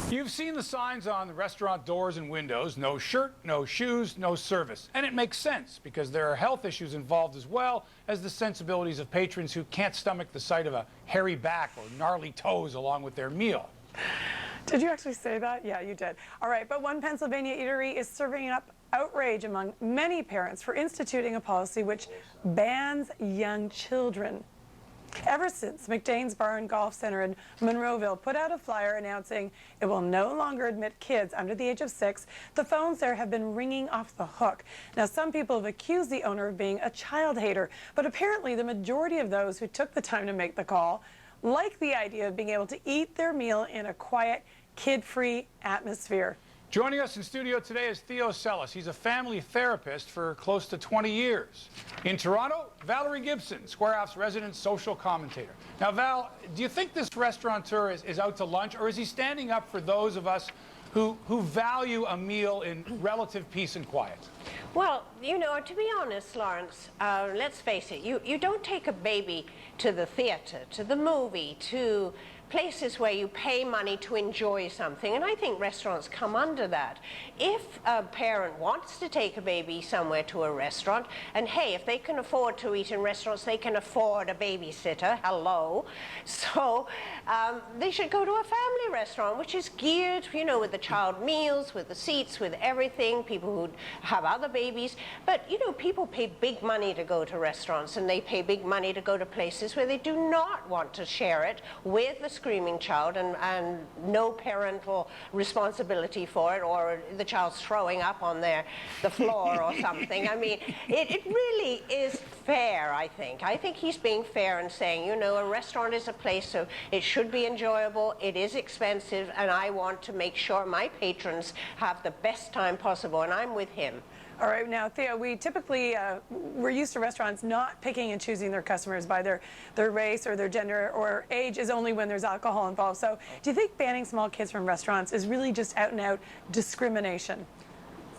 You've seen the signs on the restaurant doors and windows: no shirt, no shoes, no service. And it makes sense, because there are health issues involved as well as the sensibilities of patrons who can't stomach the sight of a hairy back or gnarly toes along with their meal. Did you actually say that? Yeah, you did. All right, but one Pennsylvania eatery is serving up outrage among many parents for instituting a policy which bans young children. Ever since McDane's Bar and Golf Center in Monroeville put out a flyer announcing it will no longer admit kids under the age of 6, the phones there have been ringing off the hook. Now, some people have accused the owner of being a child hater, but apparently the majority of those who took the time to make the call like the idea of being able to eat their meal in a quiet, kid-free atmosphere. Joining us in studio today is Theo. He's a family therapist for close to 20 years. In Toronto, Valerie Gibson, Square Off's resident social commentator. Now, Val, do you think this restaurateur is out to lunch, or is he standing up for those of us who value a meal in relative peace and quiet? Well, you know, to be honest, Lawrence, let's face it, you don't take a baby to the theater, to the movie, to places where you pay money to enjoy something, and I think restaurants come under that. If a parent wants to take a baby somewhere to a restaurant, and hey, if they can afford to eat in restaurants, they can afford a babysitter, hello, so they should go to a family restaurant, which is geared, you know, with the child meals, with the seats, with everything, people who have other babies. But, you know, people pay big money to go to restaurants, and they pay big money to go to places where they do not want to share it with the screaming child and no parental responsibility for it, or the child's throwing up on the floor or something. I mean, it really is fair, I think. I think he's being fair and saying, you know, a restaurant is a place, so it should be enjoyable, it is expensive, and I want to make sure my patrons have the best time possible, and I'm with him. All right, now, Theo, we typically, we're used to restaurants not picking and choosing their customers by their race or their gender or age is only when there's alcohol involved. So do you think banning small kids from restaurants is really just out and out discrimination?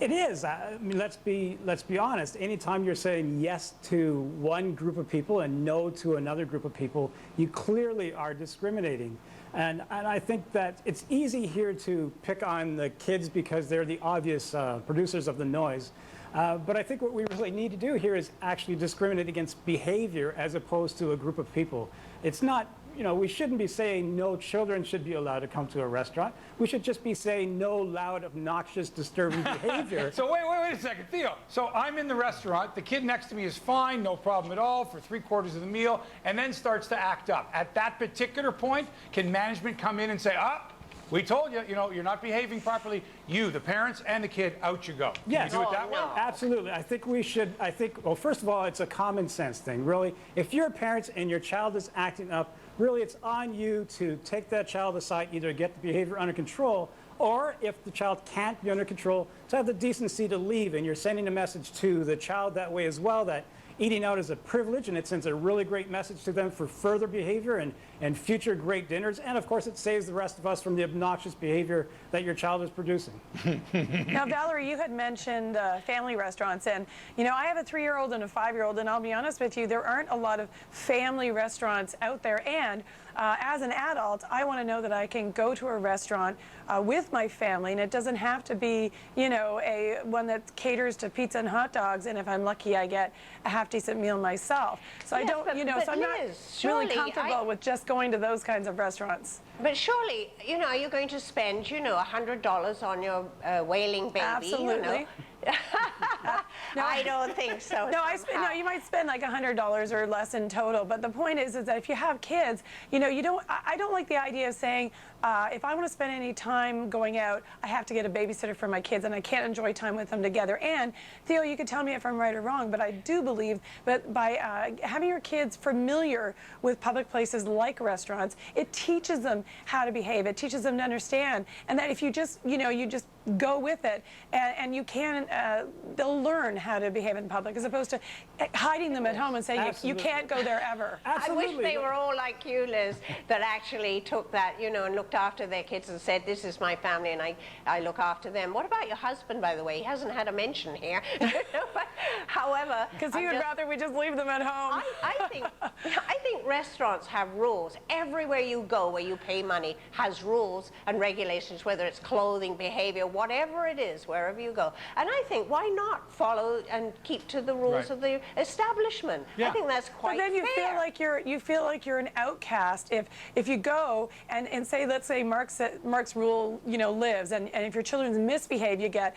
It is. I mean, let's be honest. Anytime you're saying yes to one group of people and no to another group of people, you clearly are discriminating. And I think that it's easy here to pick on the kids because they're the obvious producers of the noise. But I think what we really need to do here is actually discriminate against behavior as opposed to a group of people. It's not, you know, we shouldn't be saying no children should be allowed to come to a restaurant. We should just be saying no loud, obnoxious, disturbing behavior. So wait a second, Theo. So I'm in the restaurant, the kid next to me is fine, no problem at all for 3/4 of the meal, and then starts to act up. At that particular point, can management come in and say, we told you, you know, you're not behaving properly. You, the parents and the kid, out you go. Can Yes. you do it that way? Absolutely. I think we should, well, first of all, it's a common sense thing, really. If you're a parent and your child is acting up, really it's on you to take that child aside, either get the behavior under control, or if the child can't be under control, to have the decency to leave. And you're sending a message to the child that way as well, that eating out is a privilege, and it sends a really great message to them for further behavior and future great dinners. And of course, it saves the rest of us from the obnoxious behavior that your child is producing. Now, Valerie, you had mentioned family restaurants, and you know, I have a 3-year-old and a 5-year-old, and I'll be honest with you, there aren't a lot of family restaurants out there. And as an adult, I want to know that I can go to a restaurant with my family, and it doesn't have to be, you know, one that caters to pizza and hot dogs, and if I'm lucky, I get a half-decent meal myself. So yes, I don't, you know, so I'm not really comfortable with just going to those kinds of restaurants. But surely, you know, you're going to spend, you know, $100 on your wailing baby. Absolutely. You know? No, I don't think so. No, you might spend like $100 or less in total. But the point is that if you have kids, you know, I don't like the idea of saying, if I want to spend any time going out, I have to get a babysitter for my kids, and I can't enjoy time with them together. And Theo, you could tell me if I'm right or wrong, but I do believe that by having your kids familiar with public places like restaurants, it teaches them how to behave. It teaches them to understand, and that if you just, you know, you just go with it, and you can, they'll learn how to behave in public as opposed to hiding them at home and saying you can't go there ever. Absolutely. I wish they were all like you, Liz, that actually took that, you know, and looked after their kids and said, this is my family and I look after them. What about your husband, by the way? He hasn't had a mention here. However, Because he would rather we just leave them at home. I think restaurants have rules. Everywhere you go where you pay money has rules and regulations, whether it's clothing, behavior, whatever it is, wherever you go. And I think, why not follow and keep to the rules of the establishment? Yeah. I think that's quite fair. But then you feel like you're an outcast if you go and say, let's say Mark's rule, you know, lives, and if your children misbehave, you get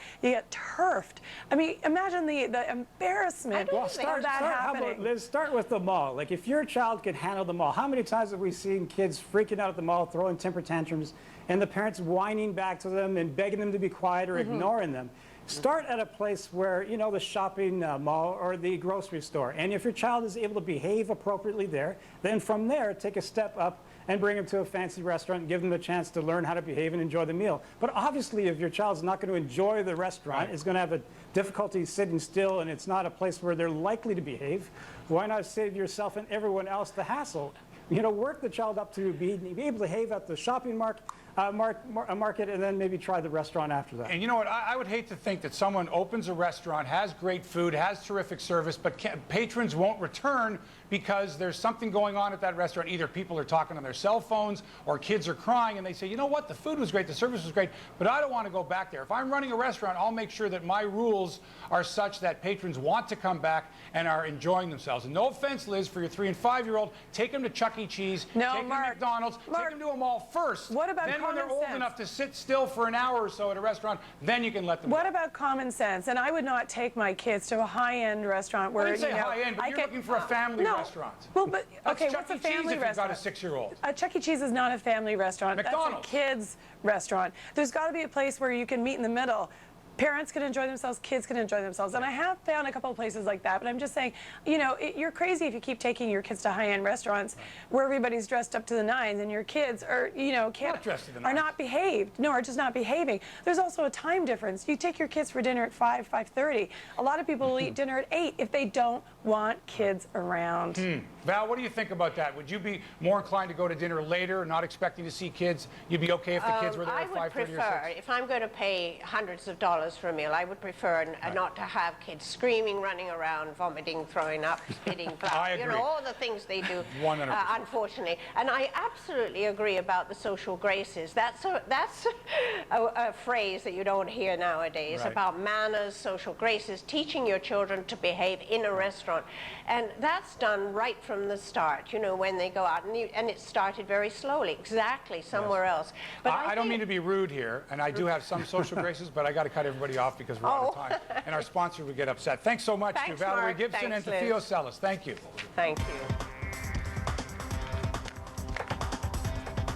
turfed. I mean, imagine the embarrassment of that How happening. about, Liz, start with the mall. Like, if your child can handle the mall, how many times have we seen kids freaking out at the mall, throwing temper tantrums, and the parents whining back to them and begging them to be quiet or ignoring them? Start at a place where, you know, the shopping mall or the grocery store. And if your child is able to behave appropriately there, then from there, take a step up and bring them to a fancy restaurant and give them the chance to learn how to behave and enjoy the meal. But obviously, if your child's not going to enjoy the restaurant, is going to have a difficulty sitting still, and it's not a place where they're likely to behave, why not save yourself and everyone else the hassle? You know, work the child up to be able to behave at the shopping market, and then maybe try the restaurant after that. And you know what? I would hate to think that someone opens a restaurant, has great food, has terrific service, but patrons won't return because there's something going on at that restaurant. Either people are talking on their cell phones or kids are crying, and they say, you know what? The food was great, the service was great, but I don't want to go back there. If I'm running a restaurant, I'll make sure that my rules are such that patrons want to come back and are enjoying themselves. And no offense, Liz, for your 3- and 5-year-old, take them to Chuck E. Cheese, No, take them Mark, to McDonald's, take them to a mall first. What about then when they're common old sense? enough to sit still for an hour or so at a restaurant, then you can let them What go. about common sense? And I would not take my kids to a high-end restaurant where, I didn't say you know, high-end, but you're looking for a family restaurant. Well, but That's okay, Chuck what's E. a Cheese family if restaurant? you've got a 6-year-old. Chuck E. Cheese is not a family restaurant. McDonald's. That's a kid's restaurant. There's got to be a place where you can meet in the middle. Parents can enjoy themselves, kids can enjoy themselves. And I have found a couple of places like that, but I'm just saying, you know, you're crazy if you keep taking your kids to high-end restaurants where everybody's dressed up to the nines and your kids are, you know, Not dressed to the are nines. not behaved. No, are just not behaving. There's also a time difference. You take your kids for dinner at 5:30. A lot of people will eat dinner at 8 if they don't want kids around. Val, what do you think about that? Would you be more inclined to go to dinner later, not expecting to see kids? You'd be okay if the kids were there I at would 5:30 or prefer, 6? if I'm going to pay hundreds of dollars for a meal, I would prefer not to have kids screaming, running around, vomiting, throwing up, spitting, I you agree. know, all the things they do, 100%. unfortunately. And I absolutely agree about the social graces. That's a phrase that you don't hear nowadays, Right. about manners, social graces, teaching your children to behave in a restaurant. And that's done right from the start, you know, when they go out. And it started very slowly, exactly, somewhere else. But I don't think- mean to be rude here, and I do have some social graces, but I got to cut everybody off because we're out of time, and our sponsor would get upset. Thanks so much to Thanks, Valerie Mark. Gibson Thanks, and to Liz. Theo Sellis. Thank you. Thank you.